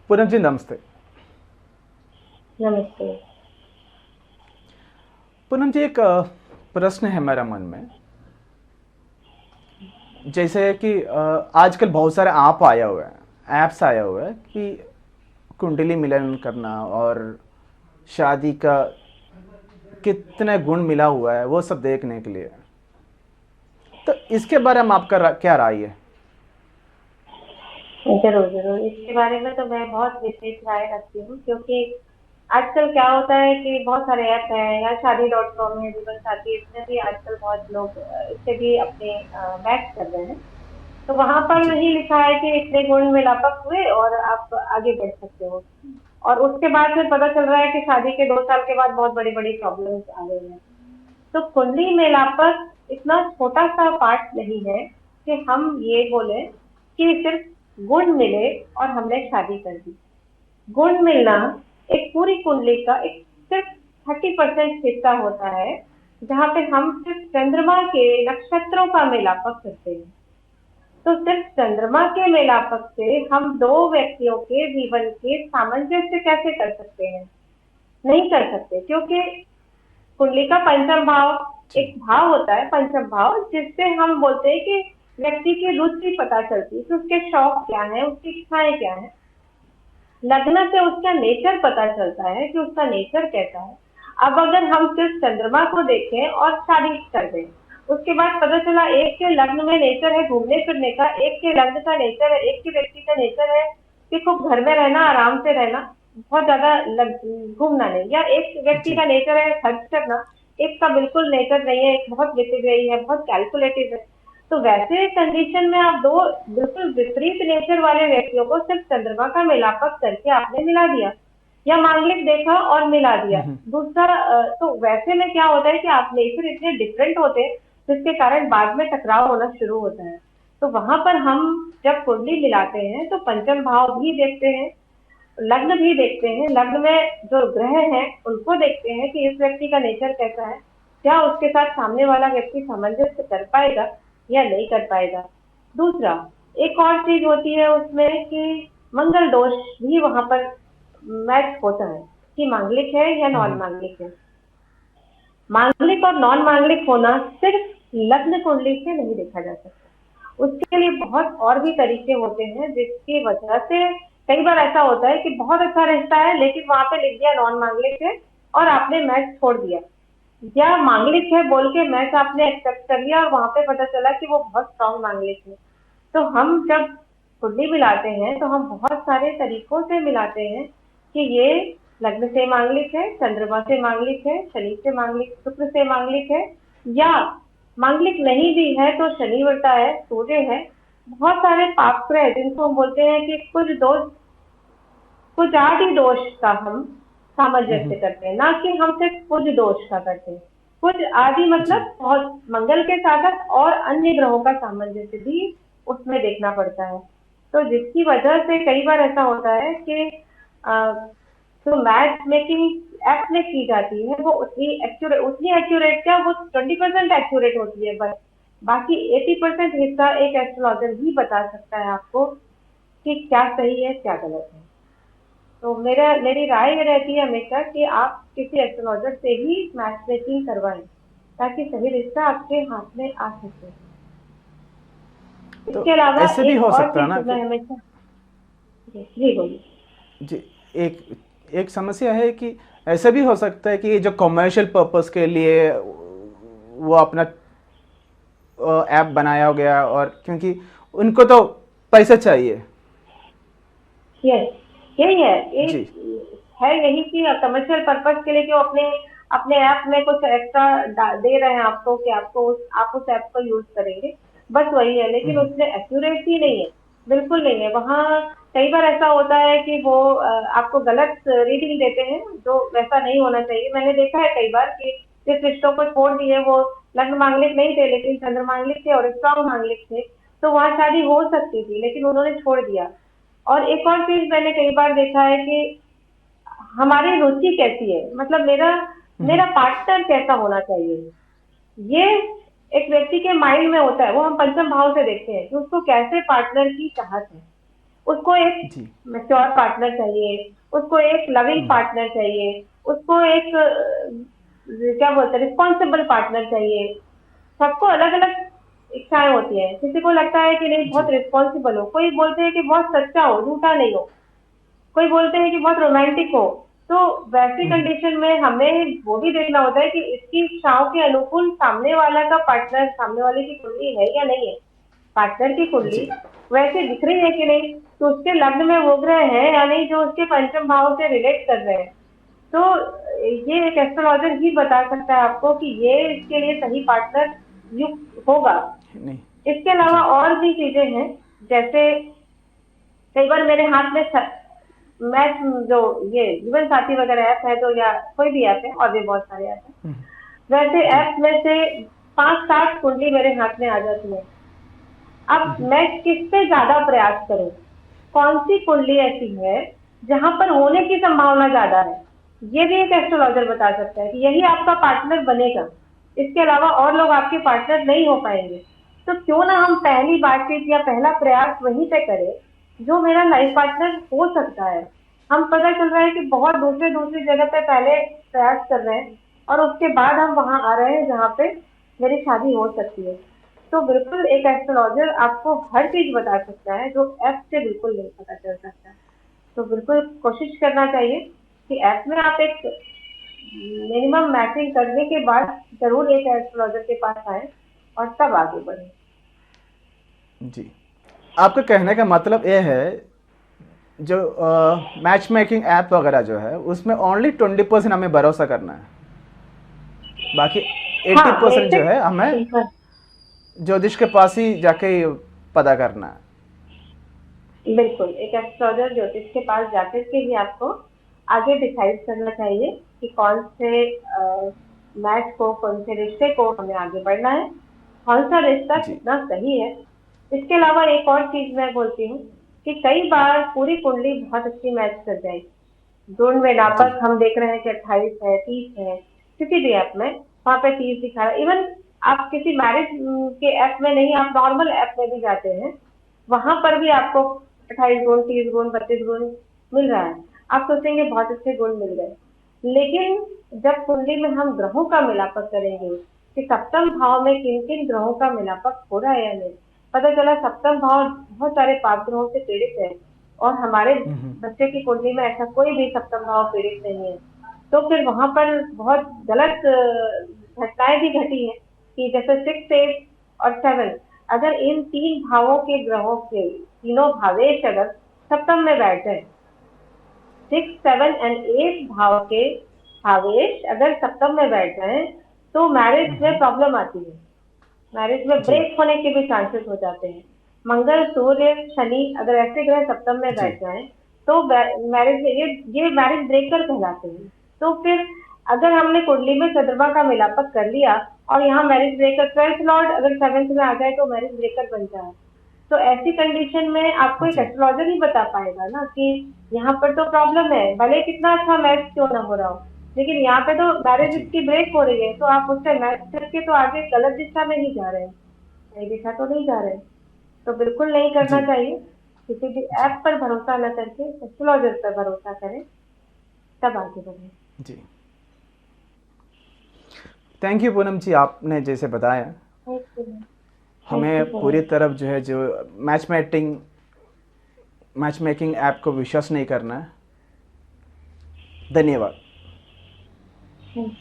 पूनम जी नमस्ते। नमस्ते। पूनम जी एक प्रश्न है मेरा मन में। जैसे कि आजकल बहुत सारे ऐप आया हुआ है, ऐप्स आया हुआ है कि कुंडली मिलन करना और शादी का कितने गुण मिला हुआ है वो सब देखने के लिए। तो इसके बारे में आपका क्या राय है? जरूर जरूर, इसके बारे में तो मैं बहुत विशेष राय रखती हूँ, क्योंकि आजकल क्या होता है कि बहुत सारे ऐप हैं, या शादी.com है, जीवन साथी, इसमें भी आजकल बहुत लोग इससे भी अपने मैच कर रहे हैं। तो वहां पर जी। ही लिखा है कि इतने गुण मिलापक हुए और आप आगे बढ़ सकते हो। और उसके बाद फिर पता चल रहा है कि शादी के 2 साल के बाद बहुत बड़ी बड़ी प्रॉब्लम्स आ रही हैं। तो कुंडली मेलापक इतना छोटा सा पार्ट नहीं है कि हम ये बोले कि सिर्फ गुण मिले और हमने शादी कर दी। गुण मिलना एक पूरी कुंडली का एक सिर्फ 30% हिस्सा होता है, जहाँ पे हम सिर्फ चंद्रमा के नक्षत्रों का मेलापक करते हैं। तो सिर्फ चंद्रमा के मेलापक से हम दो व्यक्तियों के जीवन के सामंजस्य कैसे कर सकते हैं? नहीं कर सकते, क्योंकि कुंडली का पंचम भाव जी। एक भाव होता है, पंचम भाव, जिससे हम बोलते हैं कि व्यक्ति की रुचि पता चलती है कि उसके शौक क्या है, उसकी इच्छाएं क्या है। लग्न से उसका नेचर पता चलता है कि उसका नेचर कैसा है। अब अगर हम सिर्फ चंद्रमा को देखें और शादी कर दें, उसके बाद पता चला एक के लग्न में नेचर है घूमने फिरने का, एक के लग्न का नेचर है, एक के व्यक्ति का नेचर है कि खूब घर में रहना, आराम से रहना, बहुत ज्यादा घूमना नहीं, या एक व्यक्ति जी। का नेचर है खर्च करना, एक का बिल्कुल नेचर नहीं है, एक बहुत विचित्र है, बहुत कैलकुलेटिव है। तो वैसे कंडीशन में आप दो बिल्कुल विपरीत नेचर वाले व्यक्तियों को सिर्फ चंद्रमा का मिलापक करके आपने मिला दिया, या मांगलिक देखा और मिला दिया। दूसरा तो वैसे में क्या होता है कि आप नेचर इतने डिफरेंट होते हैं, जिसके कारण बाद में टकराव होना शुरू होता है। तो वहां पर हम जब कुंडली मिलाते हैं तो पंचम भाव भी देखते हैं, लग्न भी देखते हैं, लग्न में जो ग्रह हैं उनको देखते हैं कि इस व्यक्ति का नेचर कैसा है, क्या उसके साथ सामने वाला व्यक्ति सामंजस्य कर पाएगा या नहीं कर पाएगा। दूसरा, एक और चीज होती है उसमें कि मंगल दोष भी वहां पर मैच होता है कि मांगलिक है या नॉन मांगलिक है। मांगलिक और नॉन मांगलिक होना सिर्फ लग्न कुंडली से नहीं देखा जा सकता, उसके लिए बहुत और भी तरीके होते हैं, जिसकी वजह से कई बार ऐसा होता है कि बहुत अच्छा रिश्ता है लेकिन वहां पे लिख दिया नॉन मांगलिक है और आपने मैच छोड़ दिया, या मांगलिक है बोल के मैच आपने एक्सेप्ट कर लिया और वहां पे पता चला कि वो बहुत स्ट्रांग मांगलिक है। तो हम जब कुंडली मिलाते हैं तो हम बहुत सारे तरीकों से मिलाते हैं कि ये लग्न से मांगलिक है, चंद्रमा से मांगलिक है, शनि से मांगलिक, शुक्र से मांगलिक है, या मांगलिक नहीं भी है तो शनि उल्टा है, सूर्य है। बहुत सारे पाप ग्रह जिनको हम बोलते हैं कि कुछ दोष, कुछ आदि दोष का हम सामंजस्य करते हैं, ना कि हम सिर्फ कुछ दोष का करते हैं। कुछ आदि जी। मतलब बहुत मंगल के साथ साथ और अन्य ग्रहों का सामंजस्य भी उसमें देखना पड़ता है। तो जिसकी वजह से कई बार ऐसा होता है कि अ, जो मैच मेकिंग ऐप में की जाती है वो उतनी एक्यूरेट क्या, वो 20% एक्यूरेट होती है बस। बाकी 80% हिस्सा एक एस्ट्रोलॉजर ही बता सकता है आपको कि क्या सही है क्या गलत है। तो मेरी राय ये रहती है हमेशा कि आप किसी एस्ट्रोलॉजर से ही मैच मेकिंग करवाएं, ताकि सही रिश्ता आपके हाथ में आ सके। तो इसके अलावा ऐसे भी एक हो और सकता है चीज ना कि मैं हमेशा, जी बोलिए। जी, एक एक समस्या है कि ऐसा भी हो सकता है कि जो कमर्शियल पर्पस के लिए वो अपना ऐप बनाया गया, और क्योंकि उनको तो पैसा चाहिए। यस, यही है, ये जी। है यही कि कमर्शियल पर्पस के लिए कि वो अपने अपने ऐप में कुछ एक्स्ट्रा दे रहे हैं आपको कि आप उस ऐप को यूज करेंगे, बस वही है। लेकिन उसमें एक्यूरेसी नहीं है, बिल्कुल नहीं है। वहाँ कई बार ऐसा होता है कि वो आपको गलत रीडिंग देते हैं, जो वैसा नहीं होना चाहिए। मैंने देखा है कई बार कि जिस रिश्तों को छोड़ दिए वो लग्न मांगलिक नहीं थे लेकिन चंद्र मांगलिक थे और स्ट्रॉन्ग मांगलिक थे, तो वहाँ शादी हो सकती थी लेकिन उन्होंने छोड़ दिया। और एक और चीज मैंने कई बार देखा है कि हमारी रुचि कैसी है, मतलब मेरा मेरा पार्टनर कैसा होना चाहिए, ये एक व्यक्ति के माइंड में होता है। वो हम पंचम भाव से देखते हैं कि उसको कैसे पार्टनर की चाहत है, उसको एक जी। मैच्योर पार्टनर चाहिए, उसको एक लविंग पार्टनर चाहिए, उसको एक क्या बोलते हैं रिस्पॉन्सिबल पार्टनर चाहिए। सबको अलग अलग इच्छाएं होती है। किसी को लगता है कि नहीं बहुत जी। रिस्पॉन्सिबल हो, कोई बोलते हैं कि बहुत सच्चा हो, झूठा नहीं हो, कोई बोलते हैं कि बहुत रोमांटिक हो। तो वैसी कंडीशन में हमें वो भी देखना होता है कि इसकी इच्छाओं के अनुकूल सामने वाला का पार्टनर, सामने वाले की कुंडली है या नहीं है। पार्टनर की कुंडली जी। वैसे दिख रही है कि नहीं, तो उसके लग्न में वो ग्रह है या नहीं जो उसके पंचम भाव से रिलेट कर रहे हैं। तो ये एक एस्ट्रोलॉजर ही बता सकता है आपको कि ये इसके लिए सही पार्टनर युक्त होगा। नहीं। इसके अलावा जी। और भी चीजें हैं, जैसे कई बार मेरे हाथ में मैच जो ये जीवन साथी वगैरह ऐप है तो, या कोई भी ऐप है, और भी बहुत सारे ऐप है, वैसे जी। ऐप में से 5-7 कुंडली मेरे हाथ में आ जाती है। अब मैं किस पे ज्यादा प्रयास करूं, कौन सी कुंडली ऐसी है जहां पर होने की संभावना ज्यादा है, ये भी एक एस्ट्रोलॉजर बता सकता है कि यही आपका पार्टनर बनेगा। इसके अलावा और लोग आपके पार्टनर नहीं हो पाएंगे। तो क्यों ना हम पहली बातचीत या पहला प्रयास वहीं पे करें जो मेरा लाइफ पार्टनर हो सकता है। हम पता चल रहा है कि बहुत दूसरे दूसरी जगह पे पहले प्रयास कर रहे हैं और उसके बाद हम वहां आ रहे हैं जहाँ पे मेरी शादी हो सकती है। तो बिल्कुल एक एस्ट्रोलॉजर आपको हर चीज बता सकता है जो ऐप से बिल्कुल नहीं पता चल सकता। तो बिल्कुल कोशिश करना चाहिए कि ऐप में आप एक मिनिमम मैचिंग करने के बाद जरूर एक एस्ट्रोलॉजर के पास आए और तब आगे बढ़े। जी। आपका कहने का मतलब ये है, जो मैच मेकिंग ऐप वगैरह जो है उसमें ओनली 20% हमें भरोसा करना है, बाकी हाँ 80% जो बेसिक है हमें सिंपल। ज्योतिष के पास ही जाके पता करना है। बिल्कुल एक एस्ट्रोलॉजर ज्योतिष के पास जाकर के ही आपको आगे डिसाइड करना चाहिए कि कौन से मैच को, कौन से रिश्ते को हमें आगे बढ़ना है, कौन सा रिश्ता जी। कितना सही है। इसके अलावा एक और चीज मैं बोलती हूँ कि कई बार पूरी कुंडली बहुत अच्छी मैच कर जाएगी, ड्रोन में जी। नापक हम देख रहे हैं कि 28 है, 30 है, किसी भी ऐप में वहां पे 30 दिखा रहा है। इवन आप किसी मैरिज के ऐप में नहीं, आप नॉर्मल ऐप में भी जाते हैं, वहां पर भी आपको 28 गुण, 30 गुण, 32 गुण मिल रहा है। आप सोचेंगे बहुत अच्छे गुण मिल गए, लेकिन जब कुंडली में हम ग्रहों का मिलापक करेंगे कि सप्तम भाव में किन किन ग्रहों का मिलापक हो रहा है या नहीं, पता चला सप्तम भाव बहुत सारे पाप ग्रहों से पीड़ित है और हमारे बच्चे की कुंडली में ऐसा कोई भी सप्तम भाव पीड़ित नहीं है। तो फिर वहां पर बहुत गलत घटनाएं भी घटी हैं कि जैसे 6, 8 और 7, अगर इन 3 भावों के ग्रहों के तीनों भावेश अगर सप्तम में बैठ जाए, 6, 7 एंड 8 भाव के भावेश अगर सप्तम में बैठ जाए तो मैरिज में प्रॉब्लम आती है, मैरिज में जी। ब्रेक होने के भी चांसेस हो जाते हैं। मंगल, सूर्य, शनि अगर ऐसे ग्रह सप्तम में जी। बैठ जाएं तो मैरिज ये मैरिज ब्रेकर कहलाते हैं। तो फिर अगर हमने कुंडली में चंद्रमा का मिलापक कर लिया और यहाँ मैरिज ब्रेकर 12th लॉर्ड अगर 7th में आ जाए तो मैरिज ब्रेकर बन जाए। तो ऐसी कंडीशन में आपको एक जी। एस्ट्रोलॉजर ही बता पाएगा ना कि यहाँ पर तो प्रॉब्लम है, भले कितना अच्छा मैच क्यों ना हो रहा हो, लेकिन यहाँ पे तो मैरिज जी। इसकी ब्रेक हो रही है, तो आप उससे मैच करके तो आगे गलत दिशा में ही जा रहे हैं, सही दिशा तो नहीं जा रहे हैं। तो बिल्कुल नहीं करना जी। चाहिए। किसी भी जी। ऐप पर भरोसा न करके एस्ट्रोलॉजर पर भरोसा करें, तब आगे बढ़े। जी। थैंक यू पूनम जी, आपने जैसे बताया थैंक यू। थैंक यू हमें सो पूरी मच। तरफ जो है, जो मैच मेकिंग ऐप को विश्वास नहीं करना है। धन्यवाद। Thank you.